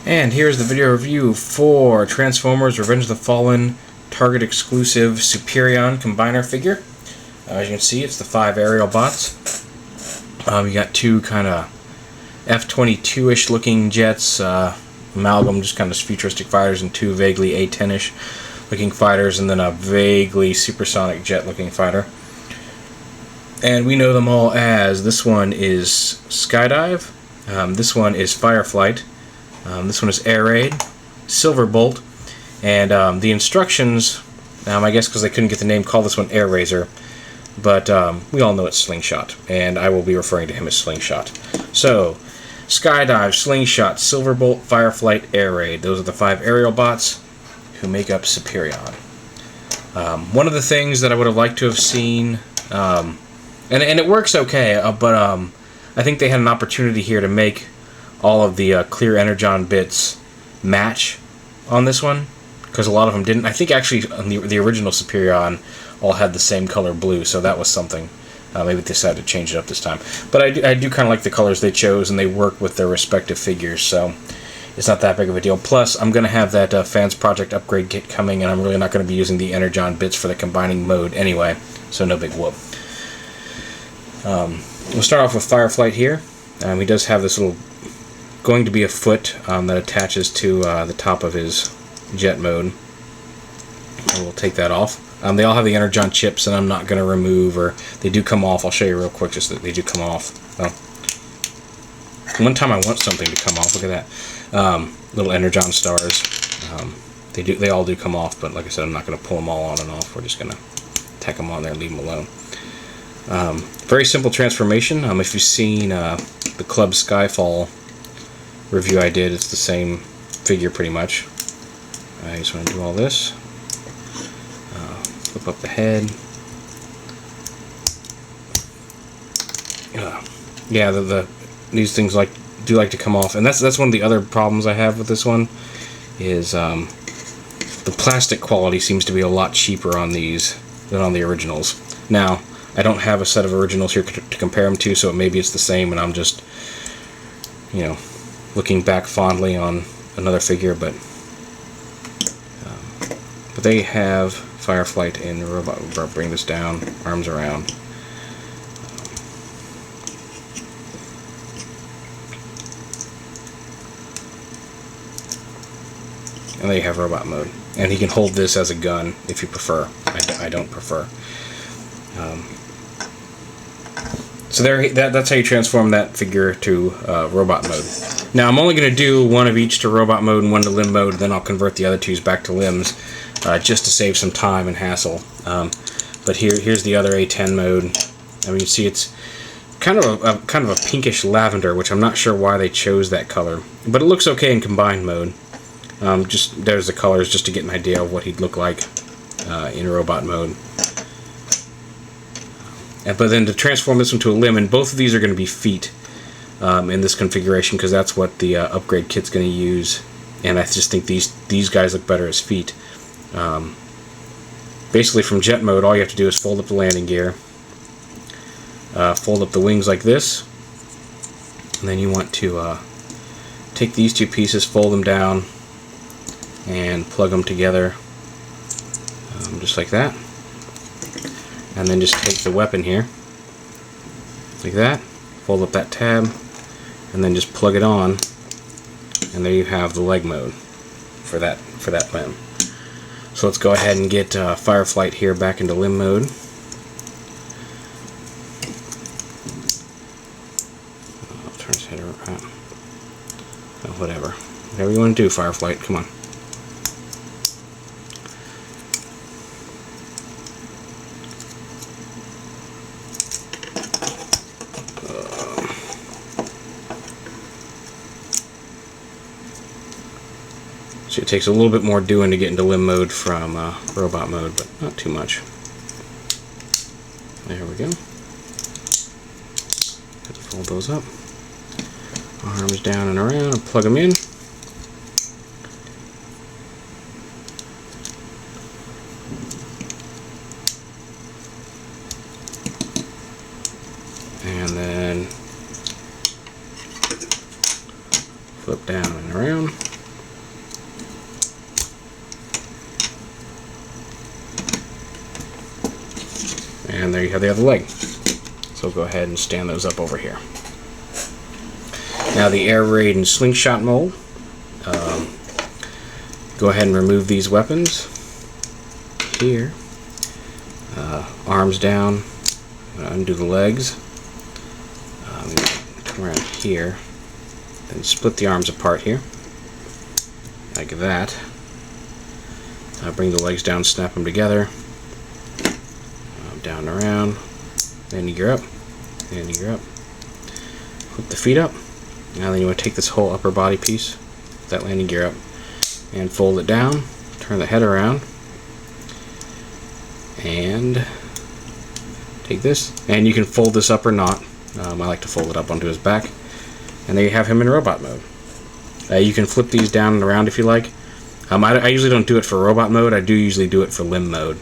And here's the video review for Transformers Revenge of the Fallen Target exclusive Superion combiner figure. As you can see, it's the 5 Aerialbots. You got two kind of F-22-ish looking jets, amalgam, just kind of futuristic fighters, and two vaguely A-10-ish looking fighters, and then a vaguely supersonic jet looking fighter. And we know them all as, this one is Skydive, this one is Fireflight, this one is Air Raid, Silverbolt, and the instructions, I guess because they couldn't get the name, call this one Air Razor, but we all know it's Slingshot, and I will be referring to him as Slingshot. So, Skydive, Slingshot, Silverbolt, Fireflight, Air Raid. Those are the 5 Aerialbots who make up Superion. One of the things that I would have liked to have seen, and it works okay, but I think they had an opportunity here to make all of the clear energon bits match on this one, because a lot of them didn't. I think actually on the original Superion all had the same color blue, so that was something. Maybe they decided to change it up this time. But I do kind of like the colors they chose, and they work with their respective figures, so it's not that big of a deal. Plus, I'm going to have that Fans Project upgrade kit coming, and I'm really not going to be using the energon bits for the combining mode anyway, so no big whoop. We'll start off with Fireflight here. He does have this little, going to be a foot that attaches to the top of his jet mode. And we'll take that off. They all have the energon chips, and I'm not going to remove, or they do come off. I'll show you real quick, just that they do come off. Well, one time I want something to come off. Look at that. Little energon stars. They all do come off, but like I said, I'm not going to pull them all on and off. We're just going to tack them on there and leave them alone. Very simple transformation. If you've seen the Club Skyfall review I did, it's the same figure pretty much. I just want to do all this. Flip up the head. Yeah, these things do like to come off, and that's one of the other problems I have with this one. Is the plastic quality seems to be a lot cheaper on these than on the originals. Now, I don't have a set of originals here to compare them to, so maybe it's the same, and I'm just, looking back fondly on another figure, but they have Fireflight in the robot. We'll bring this down, arms around. And there you have robot mode. And he can hold this as a gun if you prefer. I don't prefer. So that's how you transform that figure to robot mode. Now I'm only going to do one of each to robot mode and one to limb mode, and then I'll convert the other twos back to limbs, just to save some time and hassle. But here's the other A10 mode. I mean, you see it's kind of a pinkish lavender, which I'm not sure why they chose that color, but it looks okay in combined mode. Just there's the colors, just to get an idea of what he'd look like in robot mode. But then to transform this into a limb, and both of these are going to be feet in this configuration, because that's what the upgrade kit's going to use, and I just think these guys look better as feet. Basically, from jet mode, all you have to do is fold up the landing gear, fold up the wings like this, and then you want to take these two pieces, fold them down, and plug them together, just like that. And then just take the weapon here, like that, fold up that tab, and then just plug it on, and there you have the leg mode for that limb. So let's go ahead and get Fireflight here back into limb mode. I'll turn his head around. Oh, whatever you want to do, Fireflight, come on. So it takes a little bit more doing to get into limb mode from robot mode, but not too much. There we go. Have to fold those up. Arms down and around, and plug them in. And then flip down and around. And there you have the other leg. So we'll go ahead and stand those up over here. Now the Raid and Slingshot mold. Go ahead and remove these weapons. Here. Arms down. Undo the legs. Come around here. Then split the arms apart here. Like that. Bring the legs down, snap them together. Down and around. Landing gear up. Landing gear up. Flip the feet up. Now then you want to take this whole upper body piece, that landing gear up, and fold it down. Turn the head around. And take this. And you can fold this up or not. I like to fold it up onto his back. And there you have him in robot mode. You can flip these down and around if you like. I usually don't do it for robot mode. I do usually do it for limb mode.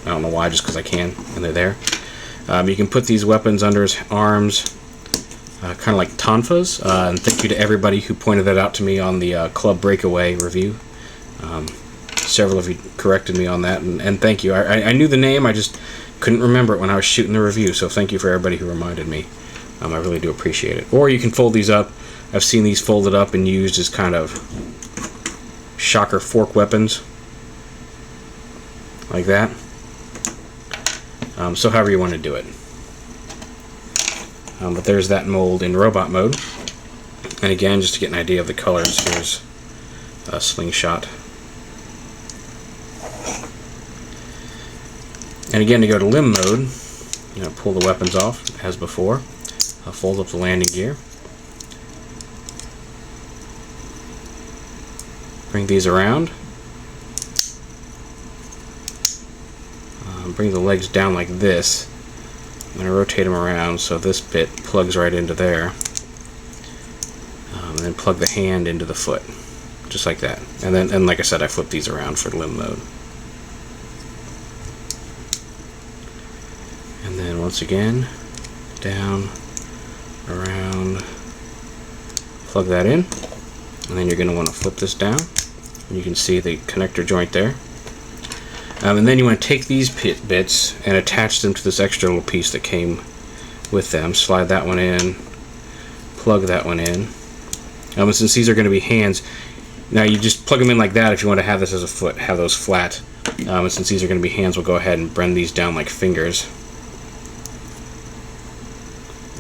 I don't know why, just because I can, and they're there. You can put these weapons under his arms, kind of like tonfas. And thank you to everybody who pointed that out to me on the Club Breakaway review. Several of you corrected me on that, and thank you. I knew the name, I just couldn't remember it when I was shooting the review, so thank you for everybody who reminded me. I really do appreciate it. Or you can fold these up. I've seen these folded up and used as kind of shocker fork weapons. Like that. So however you want to do it. But there's that mold in robot mode. And again, just to get an idea of the colors, here's a Slingshot. And again, to go to limb mode, pull the weapons off as before. Fold up the landing gear. Bring these around. Bring the legs down like this. I'm going to rotate them around so this bit plugs right into there. And then plug the hand into the foot. Just like that. And like I said, I flip these around for limb mode. And then once again, down, around, plug that in. And then you're going to want to flip this down. And you can see the connector joint there. And then you want to take these bits and attach them to this extra little piece that came with them. Slide that one in, plug that one in. And since these are going to be hands, now you just plug them in like that if you want to have this as a foot, have those flat. And since these are going to be hands, we'll go ahead and bend these down like fingers.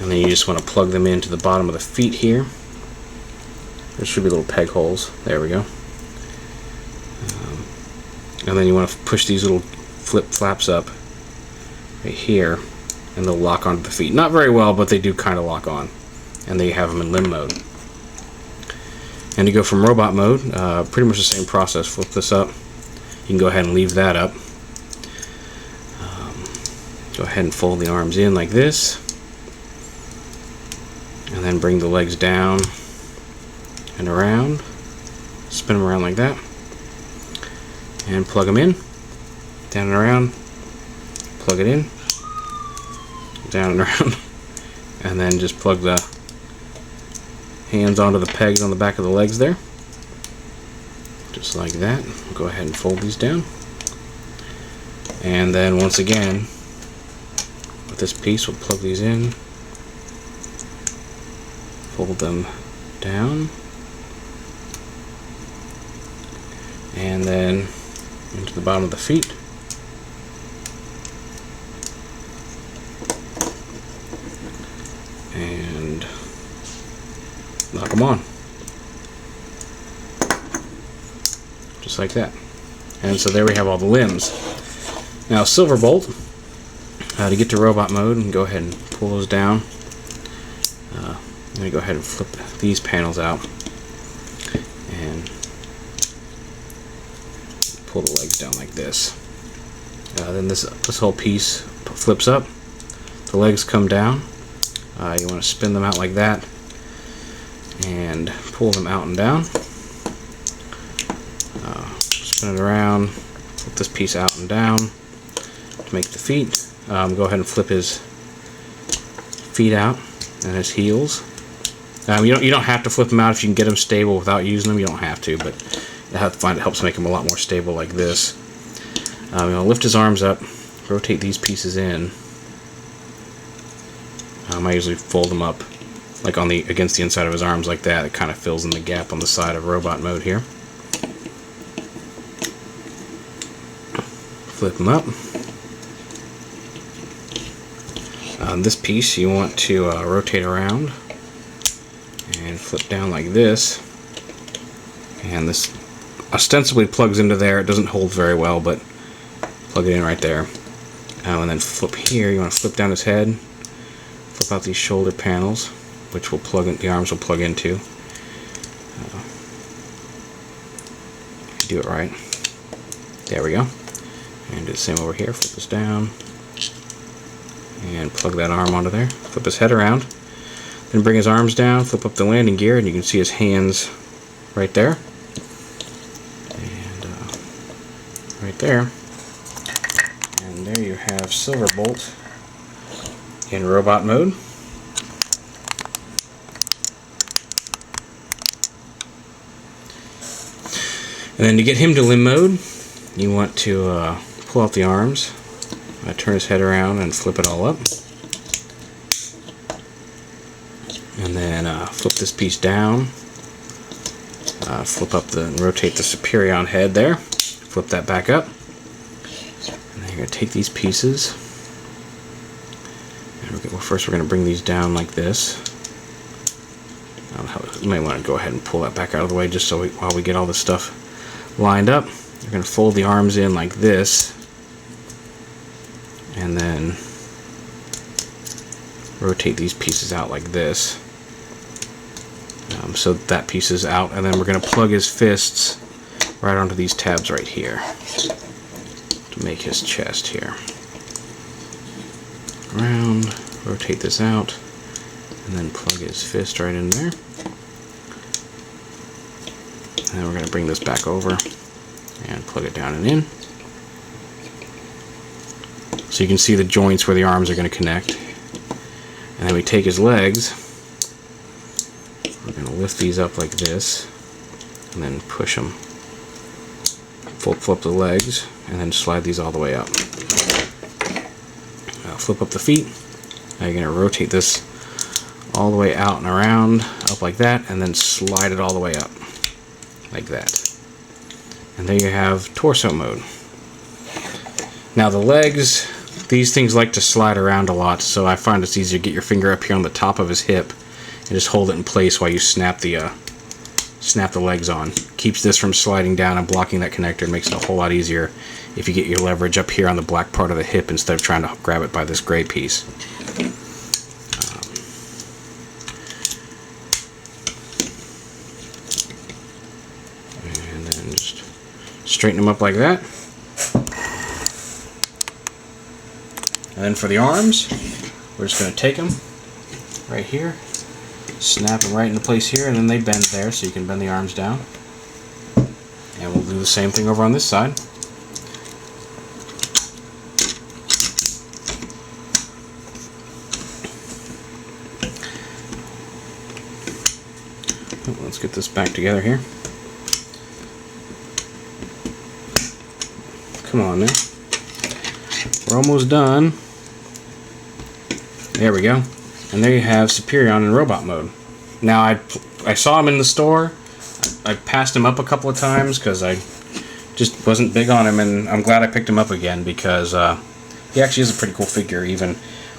And then you just want to plug them into the bottom of the feet here. There should be little peg holes. There we go. And then you want to push these little flip flaps up right here, and they'll lock onto the feet. Not very well, but they do kind of lock on. And there you have them in limb mode. And to go from robot mode, pretty much the same process. Flip this up. You can go ahead and leave that up. Go ahead and fold the arms in like this. And then bring the legs down and around. Spin them around like that. And plug them in. Down and around. Plug it in. Down and around. And then just plug the hands onto the pegs on the back of the legs there. Just like that. We'll go ahead and fold these down. And then once again, with this piece, we'll plug these in. Fold them down. And then into the bottom of the feet. And lock them on. Just like that. And so there we have all the limbs. Now Silverbolt, to get to robot mode, and go ahead and pull those down. I'm going to go ahead and flip these panels out. And pull the legs down like this. Then this whole piece flips up. The legs come down. You want to spin them out like that and pull them out and down. Spin it around. Flip this piece out and down to make the feet. Go ahead and flip his feet out and his heels. You don't have to flip them out if you can get them stable without using them. You don't have to, but I find it helps make them a lot more stable like this. I'm going to lift his arms up, rotate these pieces in. I usually fold them up like against the inside of his arms like that. It kind of fills in the gap on the side of robot mode here. Flip them up. This piece you want to rotate around and flip down like this. And this ostensibly plugs into there. It doesn't hold very well, but plug it in right there. And then flip here. You want to flip down his head. Flip out these shoulder panels, which will plug in, the arms will plug into. Do it right. There we go. And do the same over here. Flip this down. And plug that arm onto there. Flip his head around. Then bring his arms down. Flip up the landing gear, and you can see his hands right there. And right there. And there you have Silverbolt in robot mode. And then to get him to limb mode, you want to pull out the arms, turn his head around and flip it all up. And then flip this piece down, flip up and rotate the Superion head there, flip that back up. And then you're going to take these pieces, and first we're going to bring these down like this. You may want to go ahead and pull that back out of the way just so while we get all this stuff lined up. You're going to fold the arms in like this, and then rotate these pieces out like this, so that piece is out, and then we're going to plug his fists right onto these tabs right here to make his chest here. Around, rotate this out, and then plug his fist right in there. And then we're going to bring this back over and plug it down and in. So you can see the joints where the arms are going to connect. And then we take his legs. We're going to lift these up like this and then push them. Flip the legs and then slide these all the way up. Flip up the feet. Now you're going to rotate this all the way out and around, up like that, and then slide it all the way up like that. And there you have torso mode. Now the legs, these things like to slide around a lot, so I find it's easier to get your finger up here on the top of his hip and just hold it in place while you snap the legs on. Keeps this from sliding down and blocking that connector, and makes it a whole lot easier if you get your leverage up here on the black part of the hip instead of trying to grab it by this gray piece. And then just straighten them up like that. And then for the arms, we're just going to take them right here, snap them right into place here, and then they bend there, so you can bend the arms down. And we'll do the same thing over on this side. Let's get this back together here. Come on now. We're almost done. There we go. And there you have Superion in robot mode. Now I saw him in the store. I passed him up a couple of times because I just wasn't big on him, and I'm glad I picked him up again because he actually is a pretty cool figure, even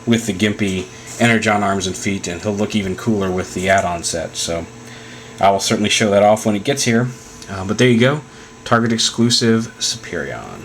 with the gimpy Energon arms and feet, and he'll look even cooler with the add-on set. So I will certainly show that off when it gets here. But there you go. Target exclusive Superion.